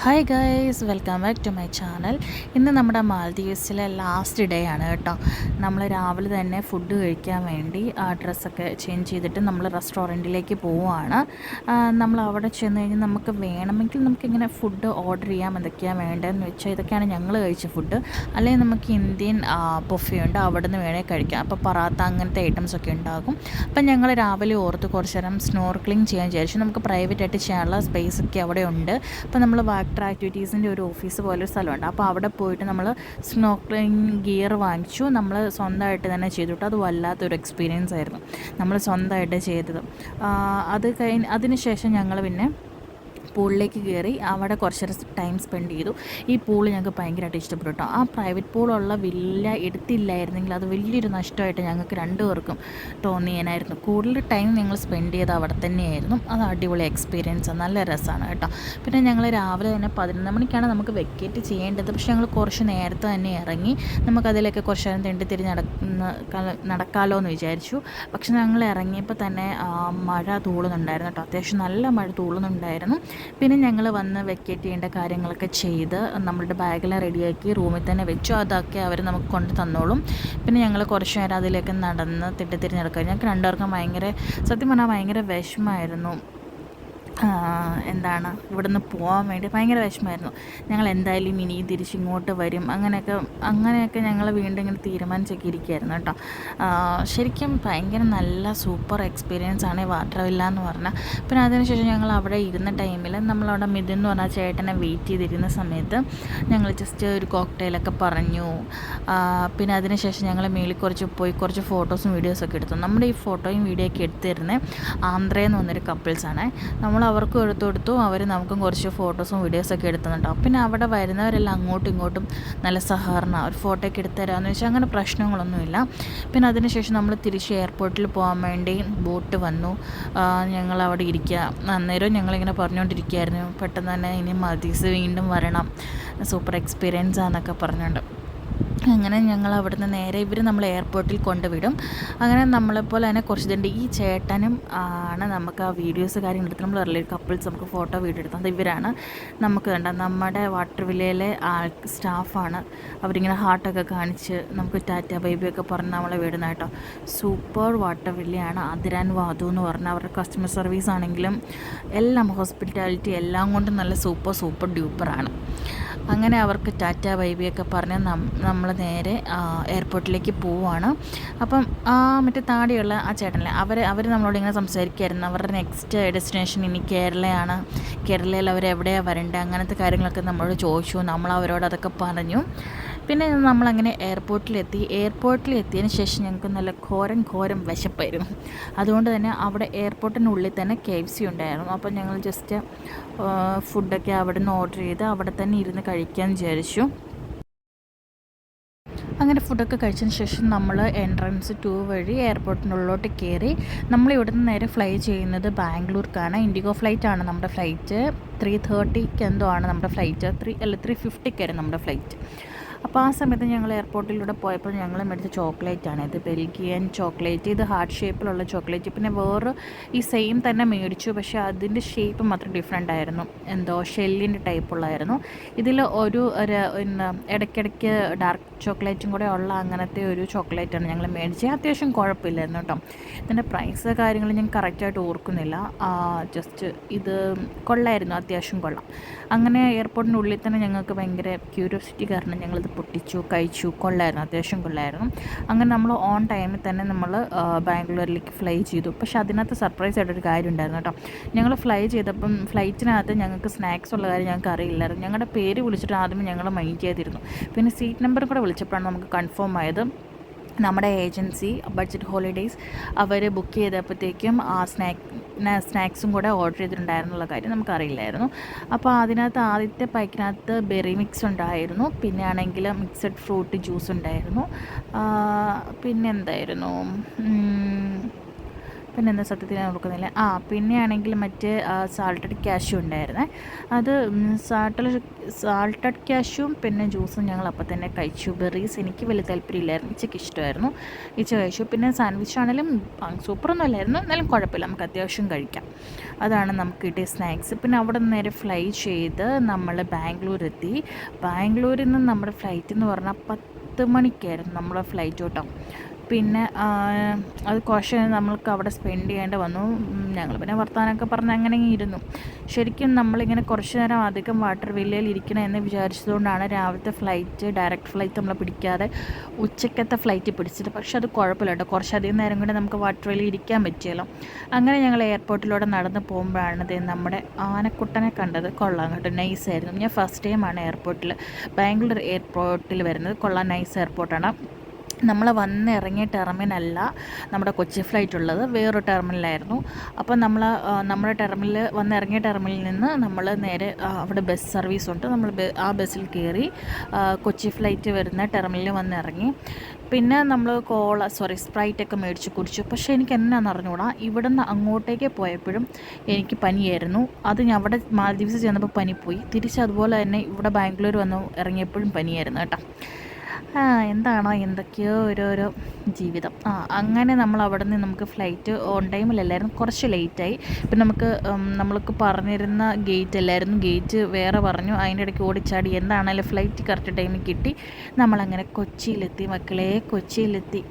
Hi guys, welcome back to my channel. ഇന്ന് നമ്മുടെ മാൽദീവ്സിലെ last day ആണ് കേട്ടോ. നമ്മൾ രാവിലെ തന്നെ ഫുഡ് കഴിക്കാൻ വേണ്ടി ഡ്രസ്സൊക്കെ ചേഞ്ച് ചെയ്തിട്ട് നമ്മൾ റെസ്റ്റോറൻറ്റിലേക്ക് പോവുകയാണ്. നമ്മൾ അവിടെ ചെന്ന് കഴിഞ്ഞാൽ നമുക്ക് വേണമെങ്കിൽ നമുക്കിങ്ങനെ ഫുഡ് ഓർഡർ ചെയ്യാം. എന്തൊക്കെയാണ് വേണ്ടതെന്ന് വെച്ചാൽ ഇതൊക്കെയാണ് ഞങ്ങൾ കഴിച്ച ഫുഡ്. അല്ലെങ്കിൽ നമുക്ക് ഇന്ത്യൻ ബുഫേ ഉണ്ട്, അവിടെ നിന്ന് വേണേൽ കഴിക്കാം. അപ്പോൾ പറാത്ത അങ്ങനത്തെ ഐറ്റംസൊക്കെ ഉണ്ടാകും. അപ്പം ഞങ്ങൾ രാവിലെ ഓർത്ത് കുറച്ച് നേരം സ്നോർക്ലിങ് ചെയ്യാൻ വിചാരിച്ചു. നമുക്ക് പ്രൈവറ്റായിട്ട് ചെയ്യാനുള്ള സ്പേസൊക്കെ അവിടെ ഉണ്ട്. അപ്പോൾ നമ്മൾ വാട്ടർ ആക്ടിവിറ്റീസിൻ്റെ ഒരു ഓഫീസ് പോലൊരു സ്ഥലമുണ്ട്. അപ്പോൾ അവിടെ പോയിട്ട് നമ്മൾ സ്നോർക്ലിങ് ഗിയർ വാങ്ങിച്ചു. നമ്മൾ സ്വന്തമായിട്ട് തന്നെ ചെയ്തിട്ട് അത് വല്ലാത്തൊരു എക്സ്പീരിയൻസ് ആയിരുന്നു. നമ്മൾ സ്വന്തമായിട്ട് ചെയ്തത്. അതിന് ശേഷം ഞങ്ങൾ പിന്നെ പൂളിലേക്ക് കയറി അവിടെ കുറച്ച് ടൈം സ്പെൻഡ് ചെയ്തു. ഈ പൂൾ ഞങ്ങൾക്ക് ഭയങ്കരമായിട്ട് ഇഷ്ടപ്പെട്ടു കേട്ടോ. ആ പ്രൈവറ്റ് പൂളുള്ള എടുത്തില്ലായിരുന്നെങ്കിൽ അത് വലിയൊരു നഷ്ടമായിട്ട് ഞങ്ങൾക്ക് രണ്ടുപേർക്കും തോന്നിയേനായിരുന്നു. കൂടുതൽ ടൈം ഞങ്ങൾ സ്പെൻഡ് ചെയ്ത് അവിടെ തന്നെയായിരുന്നു. അത് അടിപൊളി എക്സ്പീരിയൻസ്, നല്ല രസമാണ് കേട്ടോ. പിന്നെ ഞങ്ങൾ രാവിലെ തന്നെ 11 മണിക്കാണ് നമുക്ക് വെക്കേറ്റ് ചെയ്യേണ്ടത്. പക്ഷേ ഞങ്ങൾ കുറച്ച് നേരത്തെ തന്നെ ഇറങ്ങി നമുക്കതിലൊക്കെ കുറച്ച് നേരം തെണ്ടിത്തിരിഞ്ഞ് നടക്കാമല്ലോ എന്ന് വിചാരിച്ചു. പക്ഷെ ഞങ്ങൾ ഇറങ്ങിയപ്പോൾ തന്നെ മഴ തൂളുന്നുണ്ടായിരുന്നു കേട്ടോ. അത്യാവശ്യം നല്ല മഴ തൂളുന്നുണ്ടായിരുന്നു. പിന്നെ ഞങ്ങൾ വന്ന് വെക്കേറ്റ് ചെയ്യേണ്ട കാര്യങ്ങളൊക്കെ ചെയ്ത് നമ്മളുടെ ബാഗെല്ലാം റെഡിയാക്കി റൂമിൽ തന്നെ വെച്ചു. അതൊക്കെ അവർ നമുക്ക് കൊണ്ട് തന്നോളും. പിന്നെ ഞങ്ങൾ കുറച്ച് നേരം അതിലേക്ക് നടന്ന് തിരിഞ്ഞെടുക്കുക. ഞങ്ങൾക്ക് രണ്ടുപേർക്കും സത്യം പറഞ്ഞാൽ ഭയങ്കര വിഷമമായിരുന്നു. ഇവിടുന്ന് പോകാൻ വേണ്ടി ഭയങ്കര വിഷമമായിരുന്നു. ഞങ്ങൾ എന്തായാലും ഇനി തിരിച്ചിങ്ങോട്ട് വരും, അങ്ങനെയൊക്കെ ഞങ്ങൾ വീണ്ടും ഇങ്ങനെ തീരുമാനിച്ചൊക്കെ ഇരിക്കുകയായിരുന്നു കേട്ടോ. ശരിക്കും ഭയങ്കര നല്ല സൂപ്പർ എക്സ്പീരിയൻസ് ആണ് ഈ വാട്ടർ വില്ല എന്ന് പറഞ്ഞാൽ. പിന്നെ അതിനുശേഷം ഞങ്ങൾ അവിടെ ഇരുന്ന ടൈമിൽ നമ്മളവിടെ മിഥുൻ എന്ന് പറഞ്ഞാൽ ചേട്ടനെ വെയിറ്റ് ചെയ്തിരുന്ന സമയത്ത് ഞങ്ങൾ ജസ്റ്റ് ഒരു കോക്ടെയിലൊക്കെ പറഞ്ഞു. പിന്നെ അതിനുശേഷം ഞങ്ങൾ മേളിൽ കുറച്ച് ഫോട്ടോസും വീഡിയോസൊക്കെ എടുത്തു. നമ്മുടെ ഈ ഫോട്ടോയും വീഡിയോ ഒക്കെ എടുത്തിരുന്നത് ആന്ധ്രയിൽ നിന്ന് വന്നൊരു കപ്പിൾസാണ്. നമ്മൾ അവർക്കും എടുത്തു, അവർ നമുക്കും കുറച്ച് ഫോട്ടോസും വീഡിയോസൊക്കെ എടുത്തുന്നുണ്ടാവും. പിന്നെ അവിടെ വരുന്നവരെല്ലാം അങ്ങോട്ടും ഇങ്ങോട്ടും നല്ല സഹകരണം, ഒരു ഫോട്ടോ ഒക്കെ എടുത്തു തരാമെന്ന് വെച്ചാൽ അങ്ങനെ പ്രശ്നങ്ങളൊന്നുമില്ല. പിന്നെ അതിനുശേഷം നമ്മൾ തിരിച്ച് എയർപോർട്ടിൽ പോകാൻ വേണ്ടി ബോട്ട് വന്നു. ഞങ്ങൾ അവിടെ ഇരിക്കുക. അന്നേരം ഞങ്ങളിങ്ങനെ പറഞ്ഞുകൊണ്ടിരിക്കുകയായിരുന്നു, പെട്ടെന്ന് തന്നെ ഇനി മദീസ് വീണ്ടും വരണം, സൂപ്പർ എക്സ്പീരിയൻസ് ആണെന്നൊക്കെ പറഞ്ഞുകൊണ്ട്. അങ്ങനെ ഞങ്ങൾ അവിടുന്ന് നേരെ നമ്മൾ എയർപോർട്ടിൽ കൊണ്ടുവിടും. അങ്ങനെ നമ്മളെപ്പോലെ തന്നെ കുറച്ച് ഇതുണ്ട്. ഈ ചേട്ടനും ആണ് നമുക്ക് ആ വീഡിയോസ് കാര്യങ്ങൾ എടുത്ത് നമ്മൾ റിലേറ്റഡ് കപ്പിൾസ് നമുക്ക് ഫോട്ടോ വീഡിയോ എടുത്തത്. ഇവരാണ് നമുക്ക് നമ്മുടെ വാട്ടർ വില്ലയിലെ സ്റ്റാഫാണ്. അവരിങ്ങനെ ഹാർട്ടൊക്കെ കാണിച്ച് നമുക്ക് ടാറ്റ ബൈബിയൊക്കെ പറഞ്ഞ് നമ്മളെ വിടുന്ന കേട്ടോ. Super water വില്ലയാണ്. അതിരാൻ വാതു എന്ന് പറഞ്ഞാൽ അവരുടെ കസ്റ്റമർ സർവീസ് ആണെങ്കിലും എല്ലാം ഹോസ്പിറ്റാലിറ്റി എല്ലാം കൊണ്ടും നല്ല സൂപ്പർ ഡ്യൂപ്പറാണ്. അങ്ങനെ അവർക്ക് ടാറ്റ ബൈബിയൊക്കെ പറഞ്ഞ് നമ്മൾ നേരെ എയർപോർട്ടിലേക്ക് പോവുകയാണ്. അപ്പം മറ്റേ താടിയുള്ള ആ ചേട്ടനല്ലേ, അവർ നമ്മളോട് ഇങ്ങനെ സംസാരിക്കുമായിരുന്നു. അവരുടെ നെക്സ്റ്റ് ഡെസ്റ്റിനേഷൻ ഇനി കേരളയാണ്, കേരളയിൽ അവരെവിടെയാണ് വരേണ്ടത്, അങ്ങനത്തെ കാര്യങ്ങളൊക്കെ നമ്മളോട് ചോദിച്ചു. നമ്മൾ അവരോട് അതൊക്കെ പറഞ്ഞു. പിന്നെ നമ്മളങ്ങനെ എയർപോർട്ടിലെത്തിയതിന് ശേഷം ഞങ്ങൾക്ക് നല്ല ഘോരം വിശപ്പായിരുന്നു. അതുകൊണ്ട് തന്നെ അവിടെ എയർപോർട്ടിനുള്ളിൽ തന്നെ KFC ഉണ്ടായിരുന്നു. അപ്പോൾ ഞങ്ങൾ ജസ്റ്റ് ഫുഡൊക്കെ അവിടെ നിന്ന് ഓർഡർ ചെയ്ത് അവിടെ തന്നെ ഇരുന്ന് കഴിക്കാൻ വിചാരിച്ചു. അങ്ങനെ ഫുഡൊക്കെ കഴിച്ചതിന് ശേഷം നമ്മൾ എൻട്രൻസ് 2 വഴി എയർപോർട്ടിനുള്ളിലോട്ട് കയറി. നമ്മളിവിടെ നിന്ന് നേരെ ഫ്ലൈ ചെയ്യുന്നത് ബാംഗ്ലൂർക്കാണ്. ഇൻഡിഗോ ഫ്ലൈറ്റാണ് നമ്മുടെ ഫ്ലൈറ്റ്. 3:30 എന്തോ ആണ് നമ്മുടെ ഫ്ലൈറ്റ്. 3:50 നമ്മുടെ ഫ്ലൈറ്റ്. അപ്പോൾ ആ സമയത്ത് ഞങ്ങൾ എയർപോർട്ടിലൂടെ പോയപ്പോൾ ഞങ്ങൾ മേടിച്ച ചോക്ലേറ്റാണ് ഇത്, ബെൽഗിയൻ ചോക്ലേറ്റ്. ഇത് ഹാർട്ട് ഷേപ്പിലുള്ള ചോക്ലേറ്റ്. പിന്നെ വേറെ ഈ സെയിം തന്നെ മേടിച്ചു, പക്ഷേ അതിൻ്റെ ഷേപ്പ് മാത്രം ഡിഫറെൻ്റ് ആയിരുന്നു. എന്തോ ഷെല്ലിൻ്റെ ടൈപ്പുള്ളായിരുന്നു. ഇതിൽ ഇടയ്ക്കിടയ്ക്ക് ഡാർക്ക് ചോക്ലേറ്റും കൂടെ ഉള്ള അങ്ങനത്തെ ഒരു ചോക്ലേറ്റാണ് ഞങ്ങൾ മേടിച്ചത്. അത്യാവശ്യം കുഴപ്പമില്ലായിരുന്നു കേട്ടോ. ഇതിൻ്റെ പ്രൈസ് കാര്യങ്ങൾ ഞാൻ കറക്റ്റായിട്ട് ഓർക്കുന്നില്ല. ജസ്റ്റ് ഇത് കൊള്ളായിരുന്നു, അത്യാവശ്യം കൊള്ളാം. അങ്ങനെ എയർപോർട്ടിനുള്ളിൽ തന്നെ ഞങ്ങൾക്ക് ഭയങ്കര ക്യൂരിയോസിറ്റി കാരണം ഞങ്ങളിത് പൊട്ടിച്ചു, കഴിച്ചു. കൊള്ളായിരുന്നു, അത്യാവശ്യം കൊള്ളായിരുന്നു. അങ്ങനെ നമ്മൾ ഓൺ ടൈമിൽ തന്നെ നമ്മൾ ബാംഗ്ലൂരിലേക്ക് ഫ്ലൈ ചെയ്തു. പക്ഷേ അതിനകത്ത് സർപ്രൈസ് ആയിട്ടൊരു കാര്യം ഉണ്ടായിരുന്നു കേട്ടോ. ഞങ്ങൾ ഫ്ലൈ ചെയ്തപ്പം ഫ്ലൈറ്റിനകത്ത് ഞങ്ങൾക്ക് സ്നാക്സ് ഉള്ള കാര്യം ഞങ്ങൾക്ക് അറിയില്ലായിരുന്നു. ഞങ്ങളുടെ പേര് വിളിച്ചിട്ട് ആദ്യമേ ഞങ്ങൾ മൈൻഡ് ചെയ്തിരുന്നു. പിന്നെ സീറ്റ് നമ്പർ കൂടെ വിളിച്ചപ്പോഴാണ് നമുക്ക് കൺഫേം ആയത്. നമ്മുടെ ഏജൻസി ബഡ്ജറ്റ് ഹോളിഡേയ്സ് അവർ ബുക്ക് ചെയ്തപ്പോഴത്തേക്കും ആ സ്നാക്സും കൂടെ ഓർഡർ ചെയ്തിട്ടുണ്ടായിരുന്നുള്ള കാര്യം നമുക്കറിയില്ലായിരുന്നു. അപ്പോൾ അതിനകത്ത് ആദ്യത്തെ പാക്കിനകത്ത് ബെറി മിക്സ് ഉണ്ടായിരുന്നു. പിന്നെ ആണെങ്കിൽ മിക്സഡ് ഫ്രൂട്ട് ജ്യൂസ് ഉണ്ടായിരുന്നു. പിന്നെ എന്തായിരുന്നു, പിന്നെ എന്താ സത്യത്തിൽ ഞാൻ ഓർക്കുന്നില്ല. പിന്നെയാണെങ്കിൽ മറ്റേ സാൾട്ടഡ് ക്യാഷ്യൂ ഉണ്ടായിരുന്നേ. അത് സാൾട്ടഡ് ക്യാഷ്യൂവും പിന്നെ ജ്യൂസും ഞങ്ങൾ അപ്പം തന്നെ കഴിച്ചു. ബെറീസ് എനിക്ക് വലിയ താല്പര്യമില്ലായിരുന്നു, ഇച്ചയ്ക്ക് ഇഷ്ടമായിരുന്നു, ഇച്ച കഴിച്ചു. പിന്നെ സാൻഡ്വിച്ച് ആണെങ്കിലും സൂപ്പറൊന്നും അല്ലായിരുന്നു, എന്നാലും കുഴപ്പമില്ല, നമുക്ക് അത്യാവശ്യം കഴിക്കാം. അതാണ് നമുക്ക് കിട്ടിയ സ്നാക്സ്. പിന്നെ അവിടെ നിന്ന് നേരെ ഫ്ലൈ ചെയ്ത് നമ്മൾ ബാംഗ്ലൂർ എത്തി. ബാംഗ്ലൂരിൽ നിന്ന് നമ്മുടെ ഫ്ലൈറ്റ് എന്ന് പറഞ്ഞാൽ 10 മണിക്കായിരുന്നു നമ്മുടെ ഫ്ലൈറ്റ് കേട്ടോ. പിന്നെ അത് കുറച്ച് നമ്മൾക്ക് അവിടെ സ്പെൻഡ് ചെയ്യേണ്ടി വന്നു. ഞങ്ങൾ പിന്നെ വർത്തമാനമൊക്കെ പറഞ്ഞ് അങ്ങനെ ഇരുന്നു. ശരിക്കും നമ്മളിങ്ങനെ കുറച്ച് നേരം അധികം വാട്ടർ വില്ലയിൽ ഇരിക്കണം എന്ന് വിചാരിച്ചതുകൊണ്ടാണ് രാവിലത്തെ ഫ്ലൈറ്റ്, ഡയറക്റ്റ് ഫ്ലൈറ്റ് നമ്മൾ പിടിക്കാതെ ഉച്ചക്കത്തെ ഫ്ലൈറ്റ് പിടിച്ചത്. പക്ഷേ അത് കുഴപ്പമില്ല കേട്ടോ, കുറച്ചധികം നേരം കൂടെ നമുക്ക് വാട്ടർ വില്ലയിൽ ഇരിക്കാൻ പറ്റിയല്ലോ. അങ്ങനെ ഞങ്ങൾ എയർപോർട്ടിലൂടെ നടന്ന് പോകുമ്പോഴാണ് നമ്മുടെ ആനക്കുട്ടനെ കണ്ടത്. കൊള്ളാം കേട്ടോ, നൈസായിരുന്നു. ഞാൻ ഫസ്റ്റ് ടൈമാണ് ബാംഗ്ലൂർ എയർപോർട്ടിൽ വരുന്നത്. കൊള്ളാം, നൈസ് എയർപോർട്ടാണ്. നമ്മൾ വന്നിറങ്ങിയ ടെർമിനല്ല നമ്മുടെ കൊച്ചി ഫ്ലൈറ്റ് ഉള്ളത്, വേറൊരു ടെർമിനലായിരുന്നു. അപ്പോൾ നമ്മുടെ വന്നിറങ്ങിയ ടെർമിനലിൽ നിന്ന് നമ്മൾ നേരെ അവിടെ ബസ് സർവീസുണ്ട്, നമ്മൾ ആ ബസ്സിൽ കയറി കൊച്ചി ഫ്ലൈറ്റ് വരുന്ന ടെർമിനലിൽ വന്നിറങ്ങി. പിന്നെ നമ്മൾ സ്പ്രൈറ്റൊക്കെ മേടിച്ച് കുടിച്ചു. പക്ഷേ എനിക്ക് എന്നാന്ന് അറിഞ്ഞുകൂടാ, ഇവിടെ നിന്ന് അങ്ങോട്ടേക്ക് പോയപ്പോഴും എനിക്ക് പനിയായിരുന്നു. അത് ഞാൻ അവിടെ മാലദ്വീപ്സിൽ ചെന്നപ്പോൾ പനി പോയി, തിരിച്ച് അതുപോലെ തന്നെ ഇവിടെ ബാംഗ്ലൂർ വന്ന് ഇറങ്ങിയപ്പോഴും പനിയായിരുന്നു കേട്ടോ. എന്താണോ എന്തൊക്കെയോ ഓരോരോ ജീവിതം. അങ്ങനെ നമ്മൾ അവിടെ നിന്ന് നമുക്ക് ഫ്ലൈറ്റ് ഓൺ ടൈമിലല്ലായിരുന്നു, കുറച്ച് ലേറ്റായി. ഇപ്പം നമ്മൾക്ക് പറഞ്ഞിരുന്ന ഗേറ്റ് അല്ലായിരുന്നു, ഗേറ്റ് വേറെ പറഞ്ഞു. അതിൻ്റെ ഇടയ്ക്ക് ഓടിച്ചാടി എന്താണേലും ഫ്ലൈറ്റ് കറക്റ്റ് ടൈമിൽ കിട്ടി. നമ്മളങ്ങനെ കൊച്ചിയിലെത്തി മക്കളെ, കൊച്ചിയിലെത്തി.